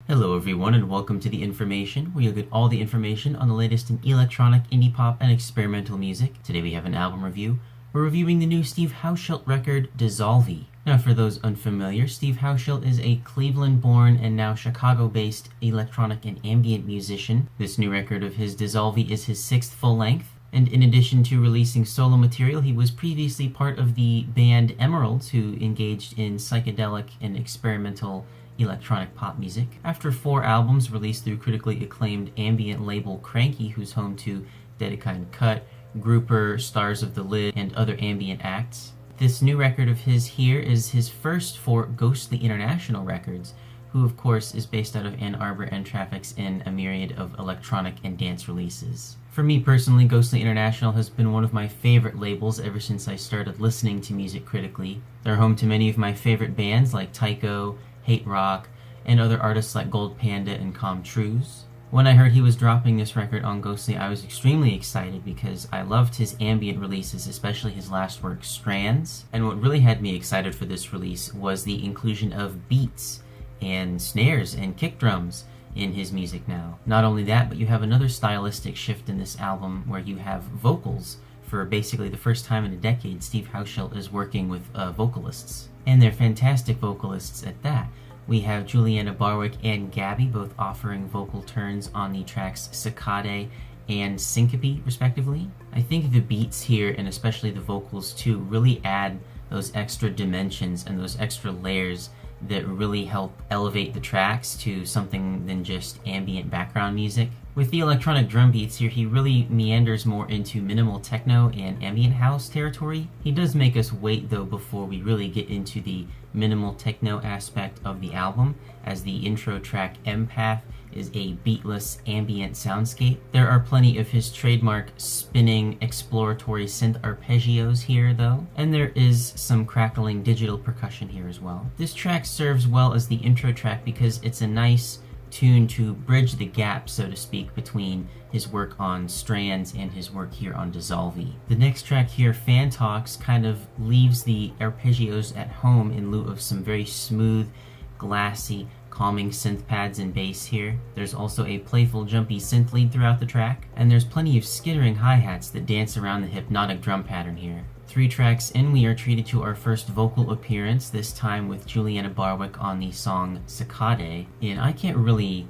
Hello everyone and welcome to The Information, where you'll get all the information on the latest in electronic, indie pop, and experimental music. Today we have an album review. We're reviewing the new Steve Hauschildt record, Dissolvi. Now for those unfamiliar, Steve Hauschildt is a Cleveland-born and now Chicago-based electronic and ambient musician. This new record of his, Dissolvi, is his sixth full-length. And in addition to releasing solo material, he was previously part of the band Emeralds, who engaged in psychedelic and experimental electronic pop music. After 4 albums released through critically acclaimed ambient label Cranky, who's home to Dedekind Cut, Grouper, Stars of the Lid, and other ambient acts. This new record of his here is his first for Ghostly International Records, who of course is based out of Ann Arbor and traffics in a myriad of electronic and dance releases. For me personally, Ghostly International has been one of my favorite labels ever since I started listening to music critically. They're home to many of my favorite bands like Tycho, Hate Rock, and other artists like Gold Panda and Com Truise. When I heard he was dropping this record on Ghostly, I was extremely excited because I loved his ambient releases, especially his last work, Strands. And what really had me excited for this release was the inclusion of beats and snares and kick drums in his music now. Not only that, but you have another stylistic shift in this album where you have vocals. For basically the first time in a decade, Steve Hauschildt is working with vocalists. And they're fantastic vocalists at that. We have Julianna, Barwick, and Gabby both offering vocal turns on the tracks Saccade and Syncope, respectively. I think the beats here, and especially the vocals too, really add those extra dimensions and those extra layers that really help elevate the tracks to something than just ambient background music. With the electronic drum beats here, he really meanders more into minimal techno and ambient house territory. He does make us wait though before we really get into the minimal techno aspect of the album, as the intro track Empath is a beatless ambient soundscape. There are plenty of his trademark spinning exploratory synth arpeggios here though, and there is some crackling digital percussion here as well. This track serves well as the intro track because it's a nice tune to bridge the gap, so to speak, between his work on Strands and his work here on Dissolvi. The next track here, Phantox, kind of leaves the arpeggios at home in lieu of some very smooth, glassy, calming synth pads and bass here. There's also a playful, jumpy synth lead throughout the track, and there's plenty of skittering hi-hats that dance around the hypnotic drum pattern here. 3 tracks in, we are treated to our first vocal appearance, this time with Julianna Barwick on the song Saccade, and I can't really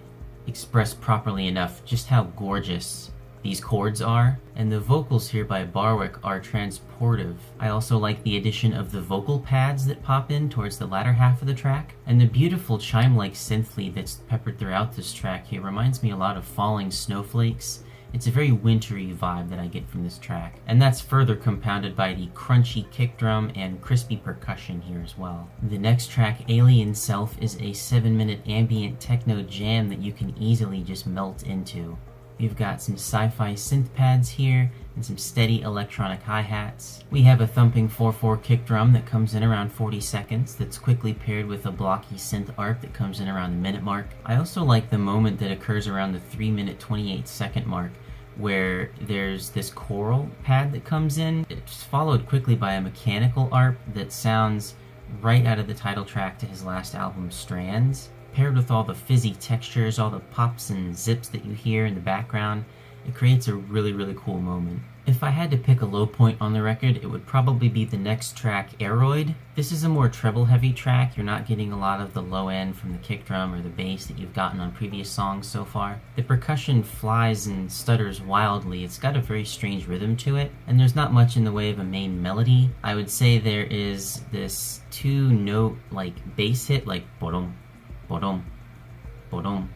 express properly enough just how gorgeous these chords are, and the vocals here by Barwick are transportive. I also like the addition of the vocal pads that pop in towards the latter half of the track, and the beautiful chime-like synth lead that's peppered throughout this track here reminds me a lot of falling snowflakes. It's a very wintry vibe that I get from this track, and that's further compounded by the crunchy kick drum and crispy percussion here as well. The next track, Alien Self, is a 7-minute ambient techno jam that you can easily just melt into. We've got some sci-fi synth pads here and some steady electronic hi-hats. We have a thumping 4/4 kick drum that comes in around 40 seconds that's quickly paired with a blocky synth arp that comes in around the minute mark. I also like the moment that occurs around the 3-minute 28-second mark where there's this choral pad that comes in. It's followed quickly by a mechanical arp that sounds right out of the title track to his last album, Strands. Paired with all the fizzy textures, all the pops and zips that you hear in the background, it creates a really, really cool moment. If I had to pick a low point on the record, it would probably be the next track, Aroid. This is a more treble-heavy track. You're not getting a lot of the low end from the kick drum or the bass that you've gotten on previous songs so far. The percussion flies and stutters wildly. It's got a very strange rhythm to it, and there's not much in the way of a main melody. I would say there is this 2-note bass hit, like bodum, bodum, bodum,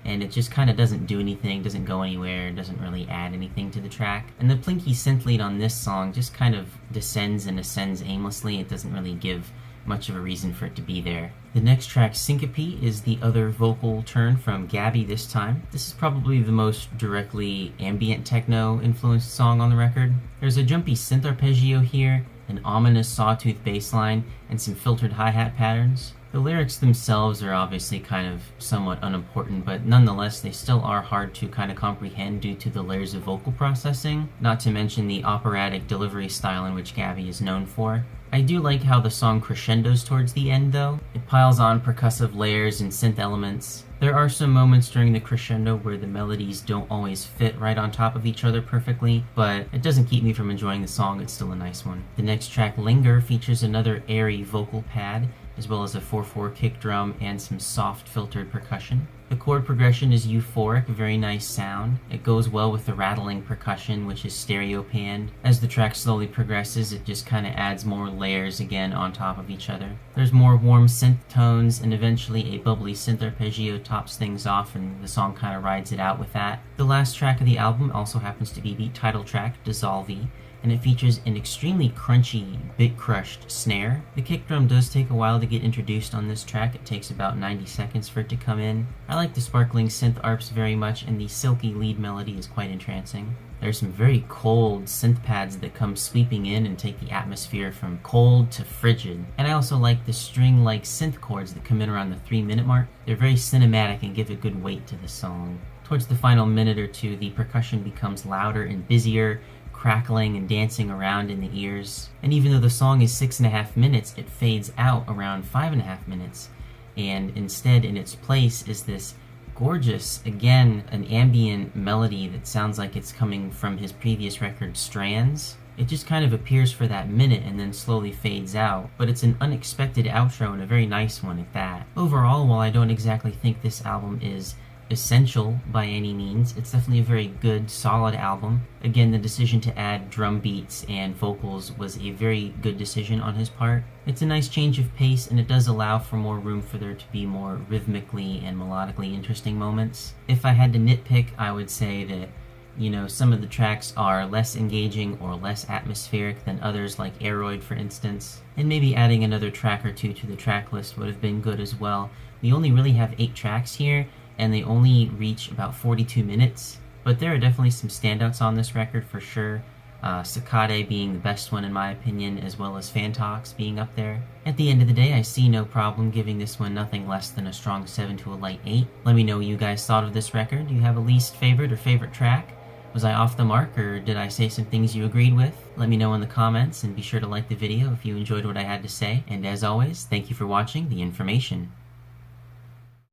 and it just kind of doesn't do anything, doesn't go anywhere, doesn't really add anything to the track. And the plinky synth lead on this song just kind of descends and ascends aimlessly. It doesn't really give much of a reason for it to be there. The next track, Syncope, is the other vocal turn from Gabby this time. This is probably the most directly ambient techno influenced song on the record. There's a jumpy synth arpeggio here, an ominous sawtooth bass line, and some filtered hi-hat patterns. The lyrics themselves are obviously kind of somewhat unimportant, but nonetheless they still are hard to kind of comprehend due to the layers of vocal processing, not to mention the operatic delivery style in which Gabby is known for. I do like how the song crescendos towards the end though. It piles on percussive layers and synth elements. There are some moments during the crescendo where the melodies don't always fit right on top of each other perfectly, but it doesn't keep me from enjoying the song. It's still a nice one. The next track, Linger, features another airy vocal pad, as well as a 4/4 kick drum and some soft filtered percussion. The chord progression is euphoric, very nice sound. It goes well with the rattling percussion, which is stereo panned. As the track slowly progresses, it just kind of adds more layers again on top of each other. There's more warm synth tones, and eventually a bubbly synth arpeggio tops things off, and the song kind of rides it out with that. The last track of the album also happens to be the title track, Dissolvi, and it features an extremely crunchy, bit-crushed snare. The kick drum does take a while to get introduced on this track. It takes about 90 seconds for it to come in. I like the sparkling synth arps very much, and the silky lead melody is quite entrancing. There's some very cold synth pads that come sweeping in and take the atmosphere from cold to frigid. And I also like the string-like synth chords that come in around the 3-minute mark. They're very cinematic and give a good weight to the song. Towards the final minute or two, the percussion becomes louder and busier, crackling and dancing around in the ears. And even though the song is 6.5 minutes, it fades out around 5.5 minutes. And instead, in its place, is this gorgeous, again, an ambient melody that sounds like it's coming from his previous record, Strands. It just kind of appears for that minute and then slowly fades out, but it's an unexpected outro and a very nice one at that. Overall, while I don't exactly think this album is essential by any means, it's definitely a very good, solid album. Again, the decision to add drum beats and vocals was a very good decision on his part. It's a nice change of pace, and it does allow for more room for there to be more rhythmically and melodically interesting moments. If I had to nitpick, I would say that some of the tracks are less engaging or less atmospheric than others, like Aroid for instance, and maybe adding another track or two to the track list would have been good as well. We only really have 8 tracks here, and they only reach about 42 minutes, but there are definitely some standouts on this record for sure. Saccade being the best one in my opinion, as well as Phantox being up there. At the end of the day, I see no problem giving this one nothing less than a strong 7 to a light 8. Let me know what you guys thought of this record. Do you have a least favorite or favorite track? Was I off the mark, or did I say some things you agreed with? Let me know in the comments, and be sure to like the video if you enjoyed what I had to say. And as always, thank you for watching The Information.